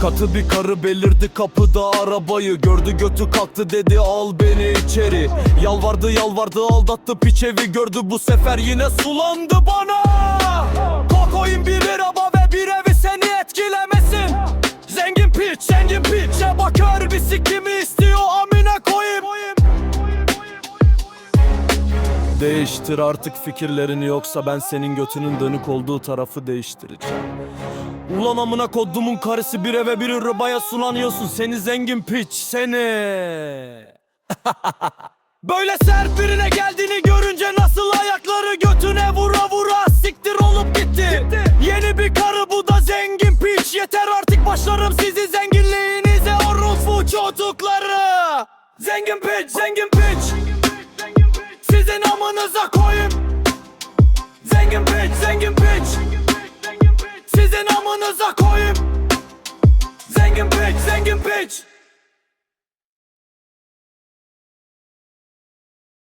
Katı bir karı belirdi kapıda arabayı. Gördü götü kalktı dedi al beni içeri. Yalvardı yalvardı aldattı piç evi gördü. Bu sefer yine sulandı bana. Kokoin bir araba ve bir evi seni etkilemesin. Zengin piç, zengin piçe bakar bir sikimi istiyor amine koyayım. Değiştir artık fikirlerini yoksa ben senin götünün dönük olduğu tarafı değiştireceğim. Ulan amına koddumun karısı bir eve bir arabaya sulanıyorsun seni zengin piç seni. Böyle sert birine geldiğini görünce nasıl ayakları götüne vura vura siktir olup gitti. Yeni bir karı bu da zengin piç. Yeter artık başlarım sizi zenginliğinize orospu çocukları. Zengin piç, zengin piç. Sizin amınıza koyayım. Zengin piç, zengin piç. Sizin amınıza koyayım.